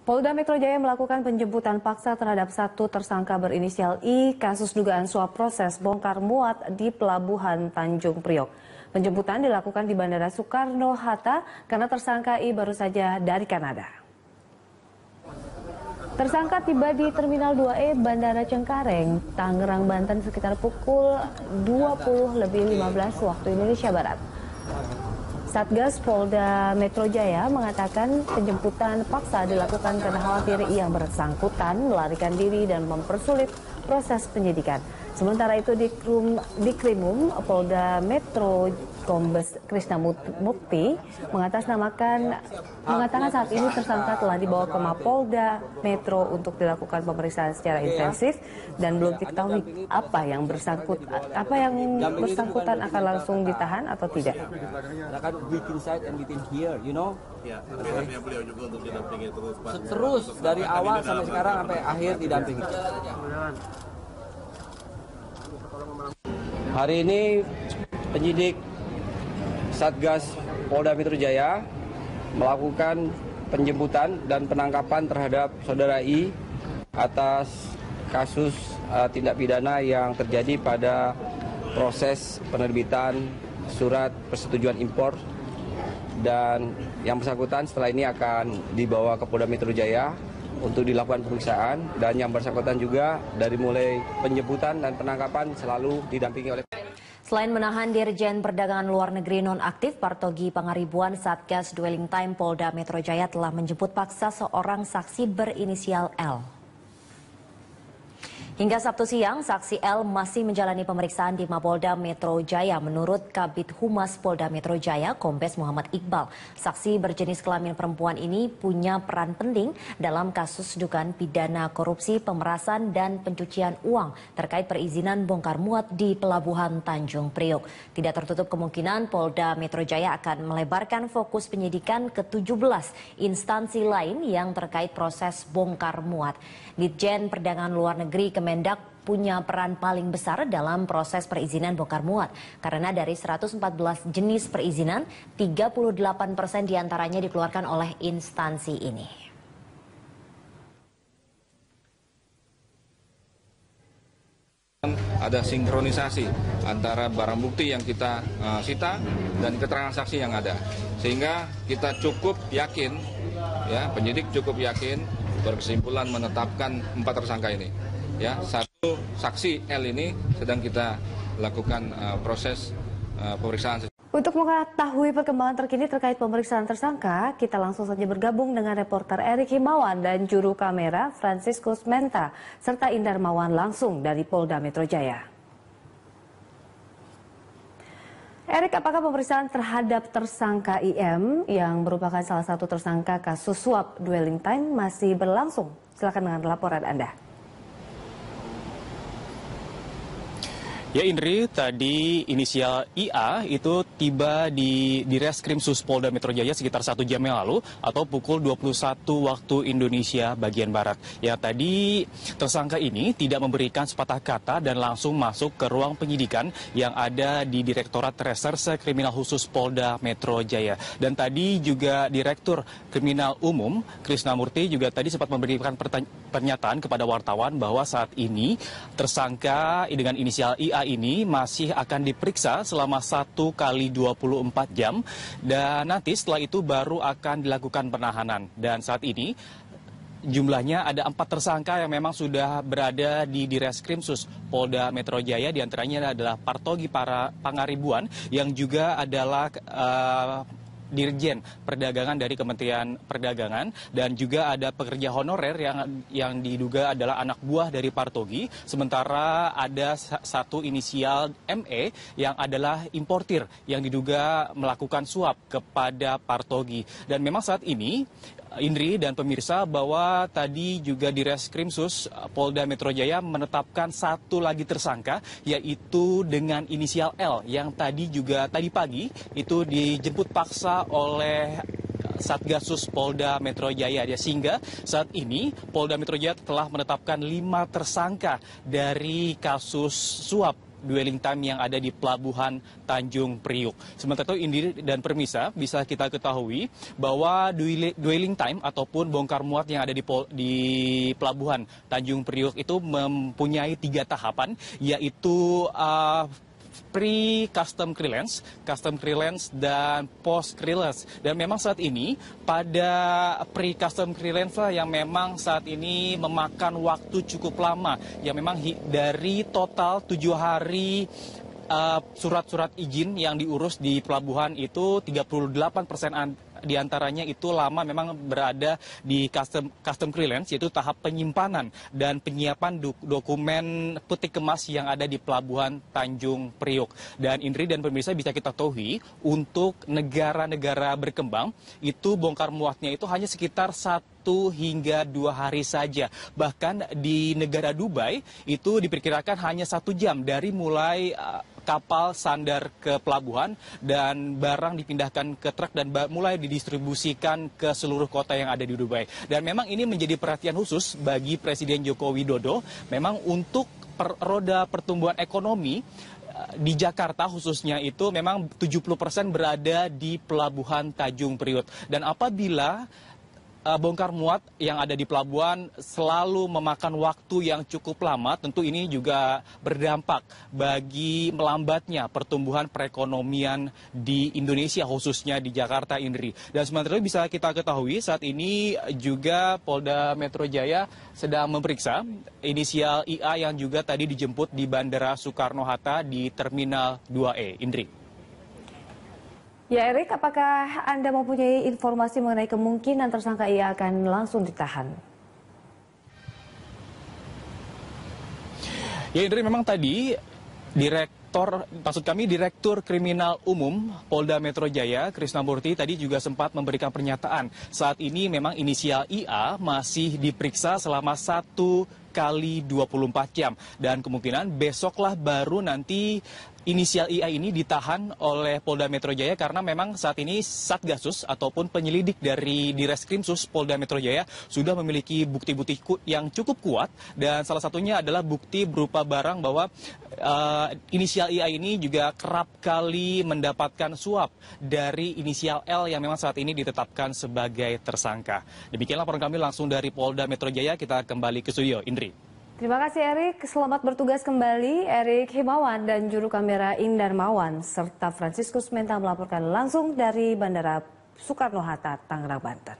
Polda Metro Jaya melakukan penjemputan paksa terhadap satu tersangka berinisial I kasus dugaan suap proses bongkar muat di Pelabuhan Tanjung Priok. Penjemputan dilakukan di Bandara Soekarno-Hatta karena tersangka I baru saja dari Kanada. Tersangka tiba di Terminal 2E Bandara Cengkareng, Tangerang, Banten sekitar pukul 20.15 waktu Indonesia Barat. Satgas Polda Metro Jaya mengatakan penjemputan paksa dilakukan karena khawatir yang bersangkutan melarikan diri dan mempersulit proses penyidikan. Sementara itu di Krimum Polda Metro Kombes Krisna Mukti mengatakan saat ini tersangka telah dibawa ke Mapolda Metro untuk dilakukan pemeriksaan secara intensif dan belum diketahui apa yang bersangkutan akan langsung ditahan atau tidak. Terus dari awal sampai sekarang sampai akhir didampingi. Hari ini penyidik Satgas Polda Metro Jaya melakukan penjemputan dan penangkapan terhadap saudara I atas kasus tindak pidana yang terjadi pada proses penerbitan surat persetujuan impor, dan yang bersangkutan setelah ini akan dibawa ke Polda Metro Jaya untuk dilakukan pemeriksaan, dan yang bersangkutan juga dari mulai penjemputan dan penangkapan selalu didampingi oleh. Selain menahan Dirjen Perdagangan Luar Negeri nonaktif Partogi Pangaribuan, Satgas Dwelling Time Polda Metro Jaya telah menjemput paksa seorang saksi berinisial L. Hingga Sabtu siang, saksi L masih menjalani pemeriksaan di Mapolda Metro Jaya. Menurut Kabid Humas Polda Metro Jaya, Kombes Muhammad Iqbal, saksi berjenis kelamin perempuan ini punya peran penting dalam kasus dugaan pidana korupsi, pemerasan, dan pencucian uang terkait perizinan bongkar muat di Pelabuhan Tanjung Priok. Tidak tertutup kemungkinan Polda Metro Jaya akan melebarkan fokus penyidikan ke 17 instansi lain yang terkait proses bongkar muat. Ditjen Perdagangan Luar Negeri Kemendak punya peran paling besar dalam proses perizinan bongkar muat. Karena dari 114 jenis perizinan, 38% diantaranya dikeluarkan oleh instansi ini. Ada sinkronisasi antara barang bukti yang kita sita dan keterangan saksi yang ada. Sehingga kita cukup yakin, ya, penyidik cukup yakin berkesimpulan menetapkan 4 tersangka ini. Ya, satu saksi L ini sedang kita lakukan proses pemeriksaan. Untuk mengetahui perkembangan terkini terkait pemeriksaan tersangka, kita langsung saja bergabung dengan reporter Erik Himawan dan juru kamera Franciscus Menta serta Indar Mawan langsung dari Polda Metro Jaya. Erik, apakah pemeriksaan terhadap tersangka IM yang merupakan salah satu tersangka kasus suap Dwelling Time masih berlangsung? Silakan dengan laporan Anda. Ya Indri, tadi inisial IA itu tiba di Reskrimsus Polda Metro Jaya sekitar 1 jam yang lalu atau pukul 21 waktu Indonesia bagian Barat. Ya tadi tersangka ini tidak memberikan sepatah kata dan langsung masuk ke ruang penyidikan yang ada di Direktorat Reserse Kriminal Khusus Polda Metro Jaya. Dan tadi juga Direktur Kriminal Umum Krisna Mukti juga tadi sempat memberikan pernyataan kepada wartawan bahwa saat ini tersangka dengan inisial IA ini masih akan diperiksa selama 1 kali 24 jam dan nanti setelah itu baru akan dilakukan penahanan. Dan saat ini jumlahnya ada 4 tersangka yang memang sudah berada di Reskrimsus Polda Metro Jaya, diantaranya adalah Partogi Pangaribuan yang juga adalah Dirjen Perdagangan dari Kementerian Perdagangan, dan juga ada pekerja honorer yang diduga adalah anak buah dari Partogi. Sementara ada satu inisial ME yang adalah importir yang diduga melakukan suap kepada Partogi. Dan memang saat ini Indri dan pemirsa, bahwa tadi juga di Reskrimsus Polda Metro Jaya menetapkan satu lagi tersangka, yaitu dengan inisial L yang tadi pagi itu dijemput paksa oleh Satgasus Polda Metro Jaya. Sehingga saat ini Polda Metro Jaya telah menetapkan 5 tersangka dari kasus suap dwelling time yang ada di Pelabuhan Tanjung Priuk. Sementara itu Indri dan Permisa, bisa kita ketahui bahwa dwelling time ataupun bongkar muat yang ada di Pelabuhan Tanjung Priuk itu mempunyai 3 tahapan, yaitu pre-custom clearance, custom clearance, dan post clearance. Dan memang saat ini pada pre-custom clearance lah yang memang saat ini memakan waktu cukup lama. Yang memang dari total 7 hari surat-surat izin yang diurus di pelabuhan itu 38% diantaranya itu lama memang berada di custom clearance, yaitu tahap penyimpanan dan penyiapan dokumen peti kemas yang ada di Pelabuhan Tanjung Priuk. Dan Indri dan pemirsa, bisa kita ketahui untuk negara-negara berkembang itu bongkar muatnya itu hanya sekitar 1 hingga 2 hari saja. Bahkan di negara Dubai itu diperkirakan hanya 1 jam dari mulai kapal sandar ke pelabuhan dan barang dipindahkan ke truk dan mulai didistribusikan ke seluruh kota yang ada di Dubai. Dan memang ini menjadi perhatian khusus bagi Presiden Joko Widodo, memang untuk roda pertumbuhan ekonomi di Jakarta khususnya itu memang 70% berada di Pelabuhan Tanjung Priuk. Dan apabila bongkar muat yang ada di pelabuhan selalu memakan waktu yang cukup lama, tentu ini juga berdampak bagi melambatnya pertumbuhan perekonomian di Indonesia, khususnya di Jakarta, Indri. Dan sementara itu bisa kita ketahui saat ini juga Polda Metro Jaya sedang memeriksa inisial IA yang juga tadi dijemput di Bandara Soekarno-Hatta di Terminal 2E. Indri. Ya Erik, apakah Anda mempunyai informasi mengenai kemungkinan tersangka IA akan langsung ditahan? Ya Indri, memang tadi Direktur Kriminal Umum Polda Metro Jaya, Krisnamurti, tadi juga sempat memberikan pernyataan. Saat ini memang inisial IA masih diperiksa selama 1 kali 24 jam. Dan kemungkinan besoklah baru nanti inisial IA ini ditahan oleh Polda Metro Jaya karena memang saat ini Satgasus ataupun penyelidik dari Direskrimsus Polda Metro Jaya sudah memiliki bukti-bukti yang cukup kuat, dan salah satunya adalah bukti berupa barang bahwa inisial IA ini juga kerap kali mendapatkan suap dari inisial L yang memang saat ini ditetapkan sebagai tersangka. Demikianlah laporan kami langsung dari Polda Metro Jaya. Kita kembali ke studio, Indri. Terima kasih Erik, selamat bertugas kembali. Erik Himawan dan juru kamera Indar Mawan serta Franciscus Menta melaporkan langsung dari Bandara Soekarno-Hatta, Tangerang, Banten.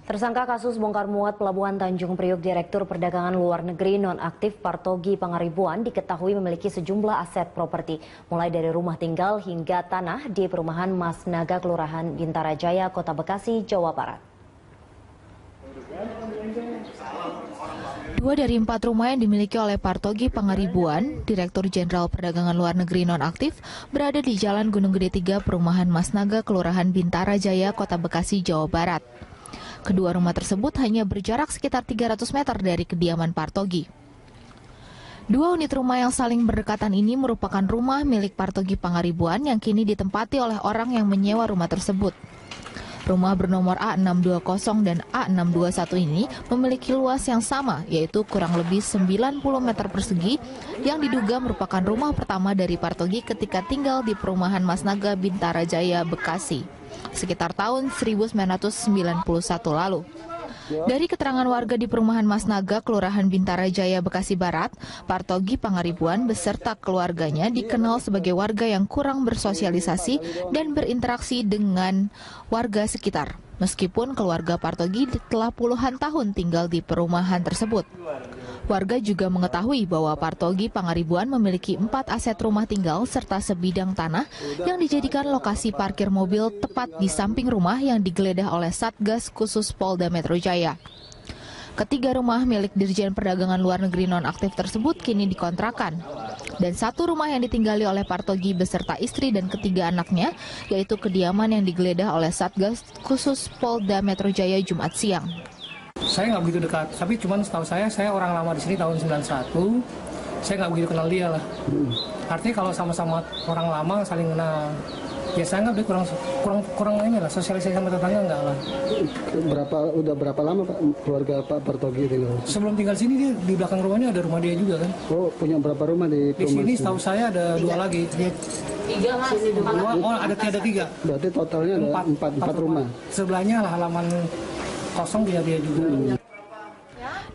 Tersangka kasus bongkar muat Pelabuhan Tanjung Priuk, Direktur Perdagangan Luar Negeri nonaktif Partogi Pangaribuan diketahui memiliki sejumlah aset properti, mulai dari rumah tinggal hingga tanah di perumahan Mas Naga, Kelurahan Bintara Jaya, Kota Bekasi, Jawa Barat. 2 dari 4 rumah yang dimiliki oleh Partogi Pangaribuan, Direktur Jenderal Perdagangan Luar Negeri nonaktif, berada di Jalan Gunung Gede 3, Perumahan Mas Naga, Kelurahan Bintara Jaya, Kota Bekasi, Jawa Barat. Kedua rumah tersebut hanya berjarak sekitar 300 meter dari kediaman Partogi. 2 unit rumah yang saling berdekatan ini merupakan rumah milik Partogi Pangaribuan yang kini ditempati oleh orang yang menyewa rumah tersebut. Rumah bernomor A620 dan A621 ini memiliki luas yang sama, yaitu kurang lebih 90 meter persegi, yang diduga merupakan rumah pertama dari Partogi ketika tinggal di perumahan Mas Naga, Bintara Jaya, Bekasi, sekitar tahun 1991 lalu. Dari keterangan warga di perumahan Mas Naga, Kelurahan Bintara Jaya, Bekasi Barat, Partogi Pangaribuan beserta keluarganya dikenal sebagai warga yang kurang bersosialisasi dan berinteraksi dengan warga sekitar. Meskipun keluarga Partogi telah puluhan tahun tinggal di perumahan tersebut. Warga juga mengetahui bahwa Partogi Pangaribuan memiliki 4 aset rumah tinggal serta sebidang tanah yang dijadikan lokasi parkir mobil tepat di samping rumah yang digeledah oleh Satgas Khusus Polda Metro Jaya. Ketiga rumah milik Dirjen Perdagangan Luar Negeri nonaktif tersebut kini dikontrakan. Dan 1 rumah yang ditinggali oleh Partogi beserta istri dan ketiga anaknya, yaitu kediaman yang digeledah oleh Satgas Khusus Polda Metro Jaya Jumat siang. Saya nggak begitu dekat, tapi cuman setahu saya orang lama di sini tahun 91, saya nggak begitu kenal dia lah. Artinya kalau sama-sama orang lama saling kenal. Ya saya nggak kurang ini lah, sosialisasi sama tetangga enggak lah. Udah berapa lama Pak keluarga Pak Partogi tinggal? Sebelum tinggal sini dia di belakang rumahnya ada rumah dia juga kan. Oh, punya berapa rumah di sini? Setahu saya ada 2 lagi. Ada 3. Berarti totalnya ada 4 rumah. Sebelahnya lah halaman kosong dia juga.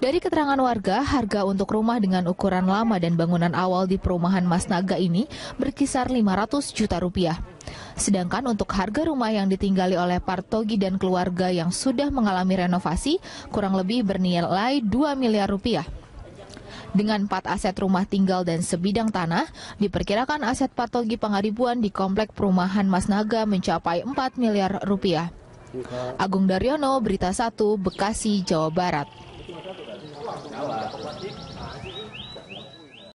Dari keterangan warga, harga untuk rumah dengan ukuran lama dan bangunan awal di perumahan Mas Naga ini berkisar 500 juta rupiah. Sedangkan untuk harga rumah yang ditinggali oleh Partogi dan keluarga yang sudah mengalami renovasi kurang lebih bernilai 2 miliar rupiah. Dengan 4 aset rumah tinggal dan sebidang tanah, diperkirakan aset Partogi Pangaribuan di komplek perumahan Mas Naga mencapai 4 miliar rupiah. Agung Daryono, Berita 1, Bekasi, Jawa Barat.